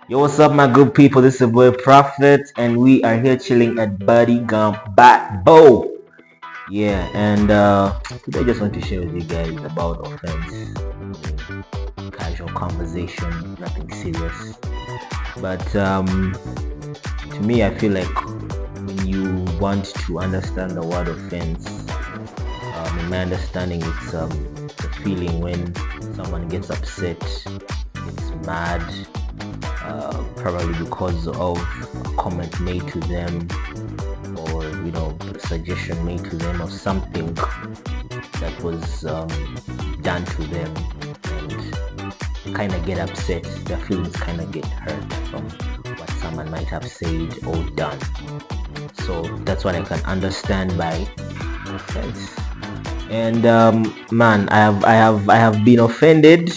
Yo, what's up, my good people? This is your boy Prophet, and we are here chilling at Buddy Gum Bat Bow. Yeah, and today I just want to share with you guys about offense. Casual conversation, nothing serious. But to me, I feel like when you want to understand the word offense, in my understanding, it's the feeling when someone gets upset, gets mad. Probably because of a comment made to them, or a suggestion made to them, or something that was done to them, and kind of get upset. Their feelings kind of get hurt from what someone might have said or done. So that's what I can understand by offense. And man, I have been offended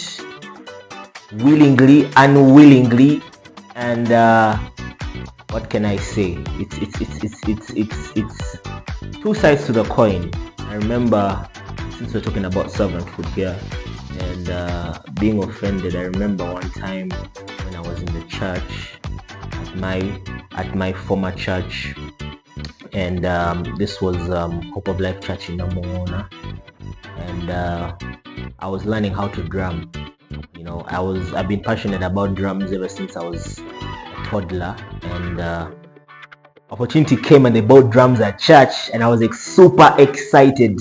willingly, unwillingly, and what can I say? It's two sides to the coin. I remember, since we're talking about servanthood here and being offended, I remember one time when I was in the church at my former church, and this was Hope of Life Church in Namona, and I was learning how to drum. I've been passionate about drums ever since I was a toddler, and opportunity came and they bought drums at church, and I was super excited,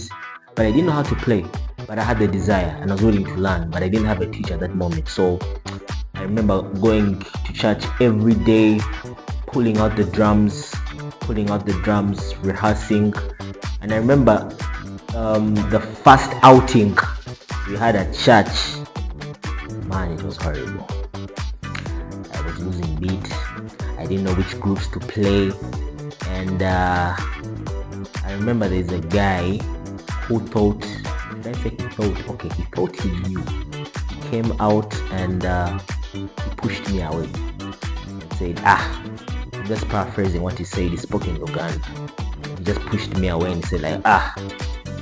but I didn't know how to play. But I had the desire and I was willing to learn, but I didn't have a teacher at that moment. So I remember going to church every day, pulling out the drums, rehearsing. And I remember the first outing we had at church. Man, it was horrible. I was losing beat. I didn't know which groups to play, and I remember there's a guy who thought, he thought he knew. He came out and he pushed me away and said, I'm just paraphrasing what he said. He spoke in Uganda. He just pushed me away and said like,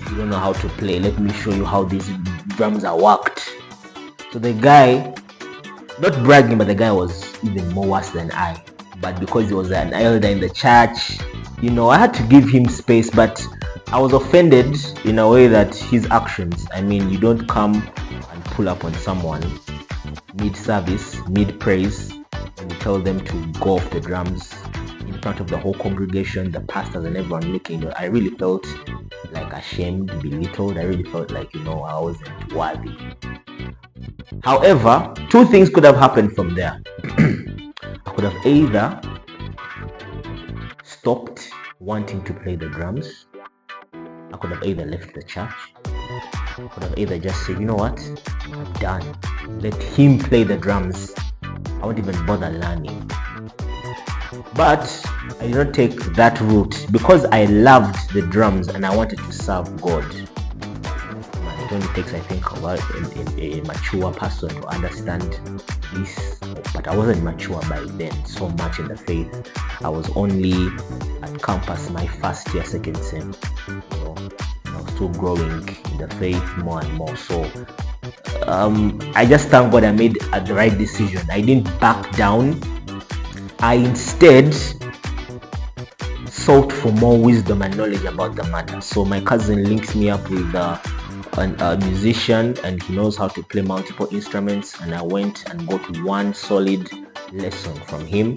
you don't know how to play. Let me show you how these drums are worked. So the guy, not bragging, but the guy was even more worse than I. But because he was an elder in the church, I had to give him space. But I was offended in a way that his actions, you don't come and pull up on someone mid-service, mid-praise, and you tell them to go off the drums in front of the whole congregation, the pastors and everyone looking. I really felt like ashamed, belittled. I really felt like, I wasn't worthy. However, two things could have happened from there. I could have either stopped wanting to play the drums. I could have either left the church. I could have either just said, you know what, I'm done. Let him play the drums. I won't even bother learning. But I did not take that route because I loved the drums and I wanted to serve God. It only takes, I think, a mature person to understand this. But I wasn't mature by then so much in the faith. I was only at campus my first year, second sem. I was still growing in the faith more and more. So I just thank God I made the right decision. I didn't back down. I instead sought for more wisdom and knowledge about the matter. So my cousin links me up with a musician, and he knows how to play multiple instruments, and I went and got one solid lesson from him.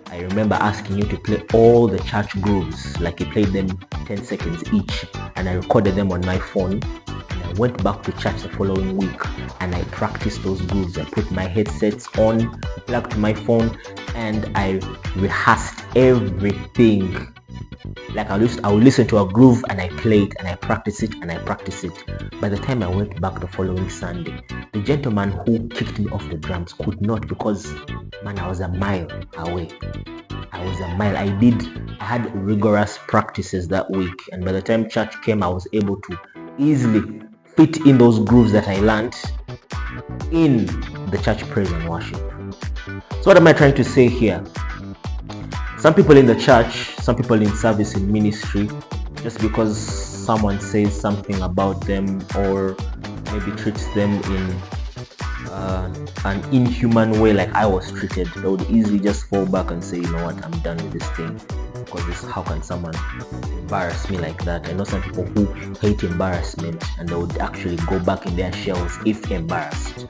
I remember asking him to play all the church grooves, like he played them 10 seconds each, and I recorded them on my phone, and I went back to church the following week and I practiced those grooves. I put my headsets on, plugged my phone, and I rehearsed everything. Like I would listen to a groove and I play it and I practice it and I practice it. By the time I went back the following Sunday, the gentleman who kicked me off the drums could not, because I was a mile away. I had rigorous practices that week, and by the time church came, I was able to easily fit in those grooves that I learned in the church praise and worship. So what am I trying to say here? Some people in the church, some people in service, in ministry, just because someone says something about them or maybe treats them in an inhuman way like I was treated, they would easily just fall back and say, you know what, I'm done with this thing, because how can someone embarrass me like that? I know some people who hate embarrassment, and they would actually go back in their shells if embarrassed.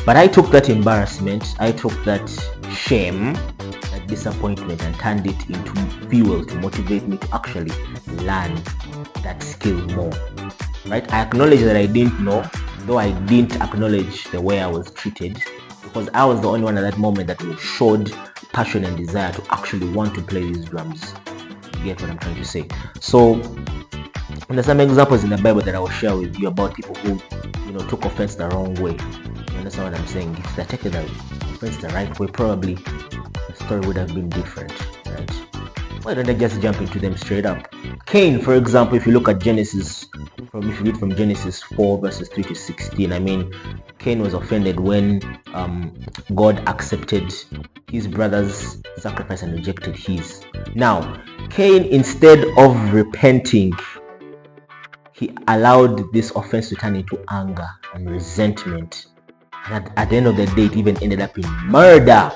But I took that embarrassment, I took that shame, that disappointment, and turned it into fuel to motivate me to actually learn that skill more. Right? I acknowledge that I didn't know, though I didn't acknowledge the way I was treated, because I was the only one at that moment that showed passion and desire to actually want to play these drums. You get what I'm trying to say? So, and there's some examples in the Bible that I will share with you about people who, took offense the wrong way. You understand what I'm saying? If they take the offense the right way, probably the story would have been different, right? Why don't I just jump into them straight up? Cain, for example, if you look at Genesis, if you read from Genesis 4 verses 3 to 16, Cain was offended when God accepted his brother's sacrifice and rejected his. Now, Cain, instead of repenting, he allowed this offense to turn into anger and resentment. And at the end of the day, it even ended up in murder.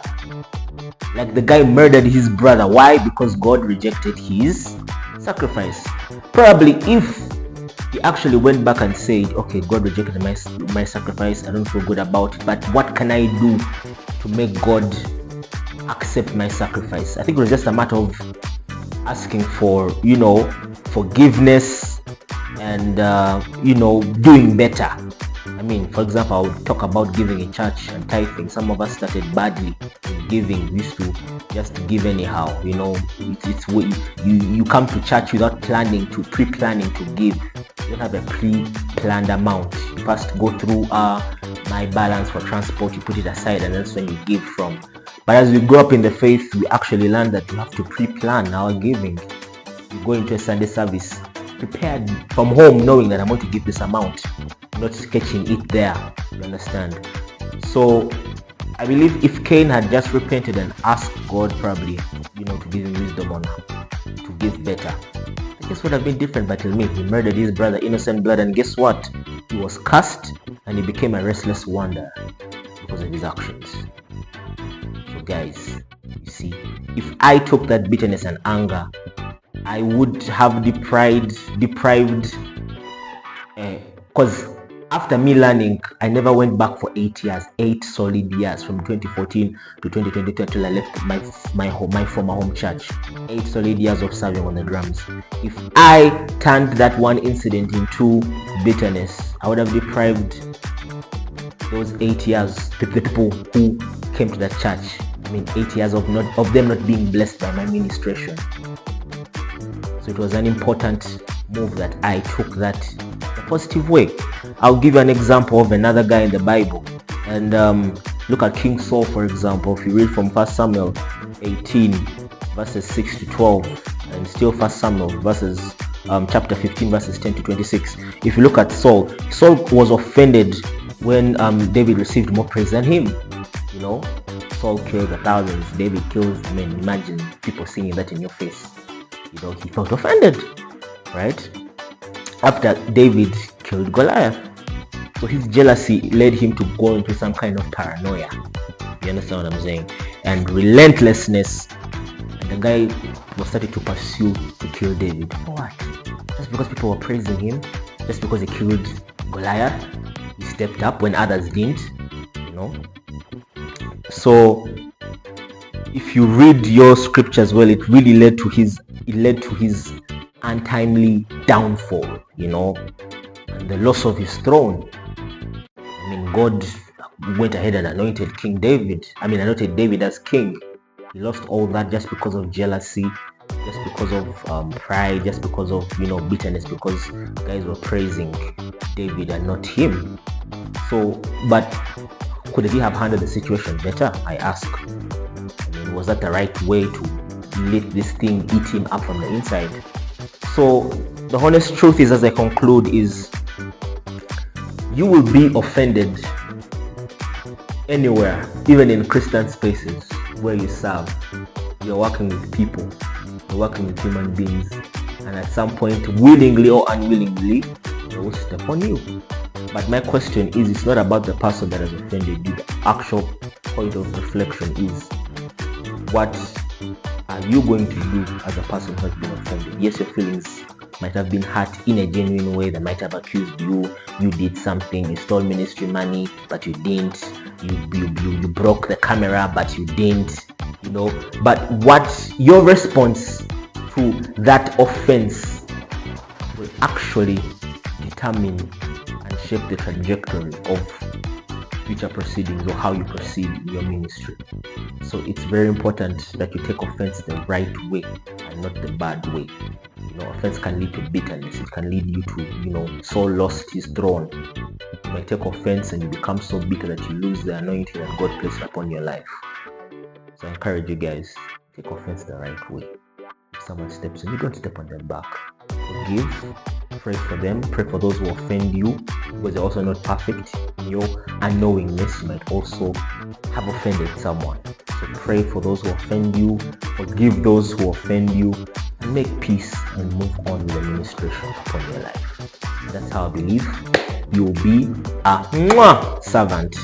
Like the guy murdered his brother. Why? Because God rejected his sacrifice. Probably if he actually went back and said, okay, God rejected my sacrifice, I don't feel good about it, but what can I do to make God accept my sacrifice? I think it was just a matter of asking for, forgiveness and, doing better. For example, I would talk about giving in church and tithing. Some of us started badly in giving. We used to just give anyhow. It's you come to church without pre-planning to give. You don't have a pre-planned amount. You first go through my balance for transport. You put it aside, and that's when you give from. But as we grow up in the faith, we actually learn that we have to pre-plan our giving. You go into a Sunday service prepared from home, knowing that I'm going to give this amount, not sketching it there. You understand? So I believe if Cain had just repented and asked God probably, to give him wisdom on to give better, I guess would have been different. But he murdered his brother, innocent blood, and guess what? He was cursed and he became a restless wanderer because of his actions. So guys, you see, if I took that bitterness and anger, I would have deprived, because after me learning, I never went back for 8 solid years, from 2014 to 2022 until I left my former home church. 8 solid years of serving on the drums. If I turned that one incident into bitterness, I would have deprived those 8 years, the people who came to that church. 8 years of them not being blessed by my ministration. So it was an important move that I took that the positive way. I'll give you an example of another guy in the Bible. And look at King Saul, for example. If you read from 1 Samuel 18, verses 6 to 12, and still 1 Samuel chapter 15, verses 10 to 26. If you look at Saul was offended when David received more praise than him. Saul killed the thousands, David kills men. Imagine people singing that in your face. He felt offended, right? After David killed Goliath. So his jealousy led him to go into some kind of paranoia. You understand what I'm saying? And relentlessness. And the guy was started to pursue to kill David. For what? Just because people were praising him? Just because he killed Goliath? He stepped up when others didn't? So if you read your scriptures well, it really led to his untimely downfall, and the loss of his throne. God went ahead and anointed anointed David as king. He lost all that just because of jealousy, just because of pride, just because of bitterness, because guys were praising David and not him. So, but could he have handled the situation better? I ask. Was that the right way to let this thing eat him up from the inside? So the honest truth is, as I conclude, is you will be offended anywhere, even in Christian spaces where you serve. You're working with people, you're working with human beings, and at some point, willingly or unwillingly, they will step on you. But my question is, it's not about the person that has offended you. The actual point of reflection is, what are you going to do as a person who has been offended? Yes, your feelings might have been hurt in a genuine way. They might have accused you did something, you stole ministry money but you didn't, you broke the camera but you didn't, but what your response to that offense will actually determine and shape the trajectory of future proceedings or how you proceed in your ministry. So it's very important that you take offense the right way and not the bad way. Offense can lead to bitterness. It can lead you to, Saul lost his throne. You might take offense and you become so bitter that you lose the anointing that God placed upon your life. So I encourage you guys, take offense the right way. If someone steps in, you don't step on their back. Forgive, pray for them, pray for those who offend you, because they're also not perfect. In your unknowingness, you might also have offended someone. So pray for those who offend you, forgive those who offend you, and make peace and move on with the administration upon your life. That's how I believe you will be a servant